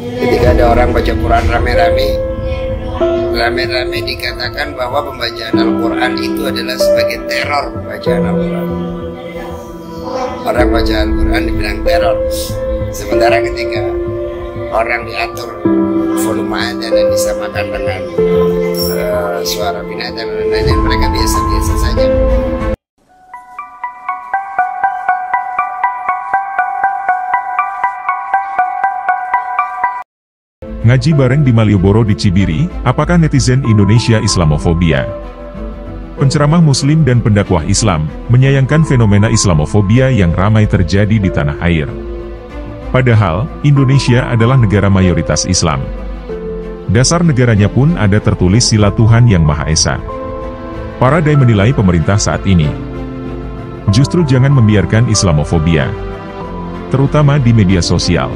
Ketika ada orang baca Quran rame-rame dikatakan bahwa pembacaan Al-Quran itu adalah sebagai teror pembacaan Al-Quran. Orang baca Al-Quran dibilang teror. Sementara ketika orang diatur volume adzan dan disamakan dengan suara binatang dan lain-lain, mereka biasa-biasa saja. Ngaji bareng di Malioboro di Cibiri, apakah netizen Indonesia Islamofobia? Penceramah Muslim dan pendakwah Islam menyayangkan fenomena Islamofobia yang ramai terjadi di tanah air. Padahal, Indonesia adalah negara mayoritas Islam. Dasar negaranya pun ada tertulis sila Tuhan Yang Maha Esa. Para dai menilai pemerintah saat ini justru jangan membiarkan Islamofobia, terutama di media sosial.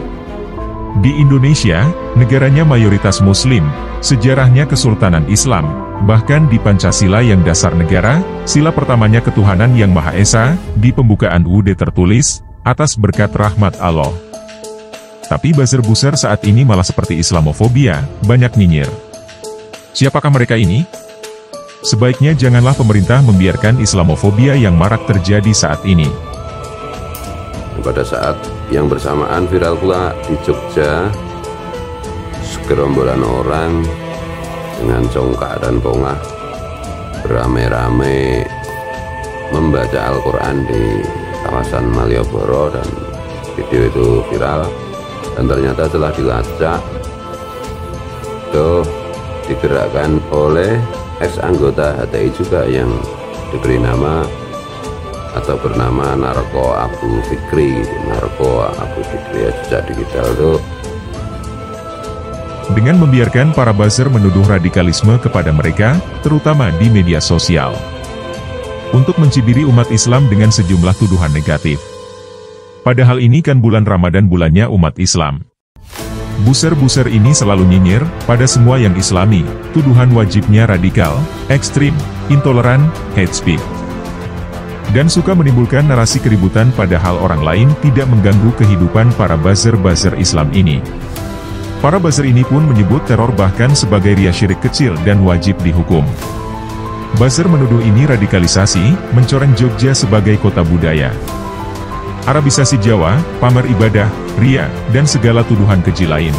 Di Indonesia, negaranya mayoritas Muslim, sejarahnya Kesultanan Islam, bahkan di Pancasila yang dasar negara, sila pertamanya ketuhanan Yang Maha Esa, di pembukaan UUD tertulis, atas berkat rahmat Allah. Tapi buzzer-buzzer saat ini malah seperti Islamofobia, banyak nyinyir. Siapakah mereka ini? Sebaiknya janganlah pemerintah membiarkan Islamofobia yang marak terjadi saat ini. Pada saat yang bersamaan viral pula di Jogja, segerombolan orang dengan congkak dan pongah beramai-ramai membaca Al-Quran di kawasan Malioboro, dan video itu viral dan ternyata telah dilacak itu digerakkan oleh ex-anggota HTI juga yang diberi nama atau bernama Narko Abu Fikri. Narko Abu Fikri ya, jejak digital itu. Dengan membiarkan para buzzer menuduh radikalisme kepada mereka, terutama di media sosial, untuk mencibiri umat Islam dengan sejumlah tuduhan negatif. Padahal ini kan bulan Ramadan, bulannya umat Islam. Buzzer-buzzer ini selalu nyinyir pada semua yang Islami, tuduhan wajibnya radikal, ekstrim, intoleran, hate speech, dan suka menimbulkan narasi keributan padahal orang lain tidak mengganggu kehidupan para buzzer-buzzer Islam ini. Para buzzer ini pun menyebut teror bahkan sebagai ria syirik kecil dan wajib dihukum. Buzzer menuduh ini radikalisasi, mencoreng Jogja sebagai kota budaya, Arabisasi Jawa, pamer ibadah, ria, dan segala tuduhan keji lain.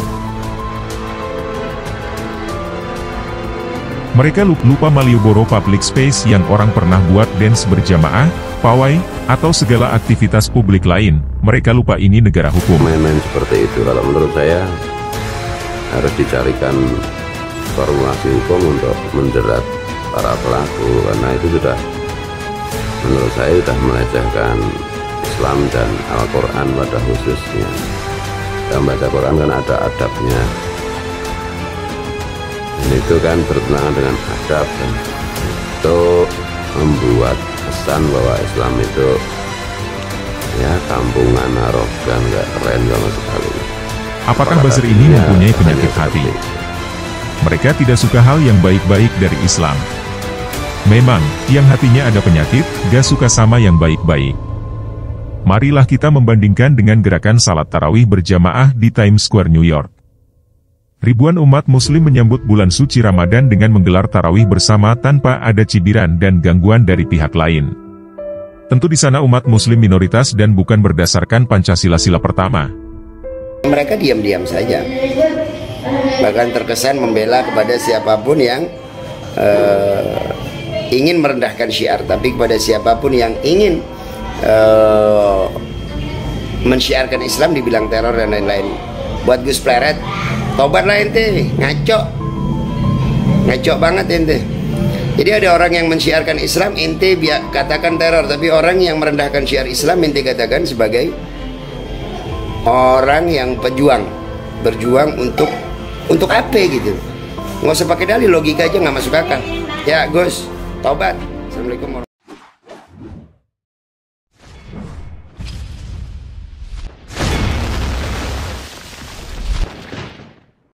Mereka lupa Malioboro public space yang orang pernah buat dance berjamaah, pawai, atau segala aktivitas publik lain. Mereka lupa ini negara hukum. Main-main seperti itu kalau menurut saya harus dicarikan formulasi hukum untuk menjerat para pelaku, karena itu sudah, menurut saya sudah melecehkan Islam dan Al-Quran pada khususnya. Dan baca Quran kan ada adabnya. Itu kan bertentangan dengan adab, dan itu membuat kesan bahwa Islam itu ya kampungan, arogan, gak keren sama sekali. Apakah buzzer ini mempunyai penyakit hati? Mereka tidak suka hal yang baik-baik dari Islam. Memang, yang hatinya ada penyakit, gak suka sama yang baik-baik. Marilah kita membandingkan dengan gerakan salat tarawih berjamaah di Times Square, New York. Ribuan umat Muslim menyambut bulan suci Ramadan dengan menggelar tarawih bersama tanpa ada cibiran dan gangguan dari pihak lain. Tentu di sana umat Muslim minoritas dan bukan berdasarkan Pancasila sila pertama. Mereka diam-diam saja, bahkan terkesan membela kepada siapapun yang ingin merendahkan syiar, tapi kepada siapapun yang ingin mensyiarkan Islam dibilang teror dan lain-lain. Buat Gus Pleret, tobatlah ente, ngaco banget ente. Jadi ada orang yang mensyiarkan Islam, ente katakan teror, tapi orang yang merendahkan syiar Islam ente katakan sebagai orang yang berjuang untuk apa gitu. Nggak usah pakai dalil, logika aja nggak masuk akal. Ya Gus, tobat. Assalamualaikum warahmatullahi wabarakatuh.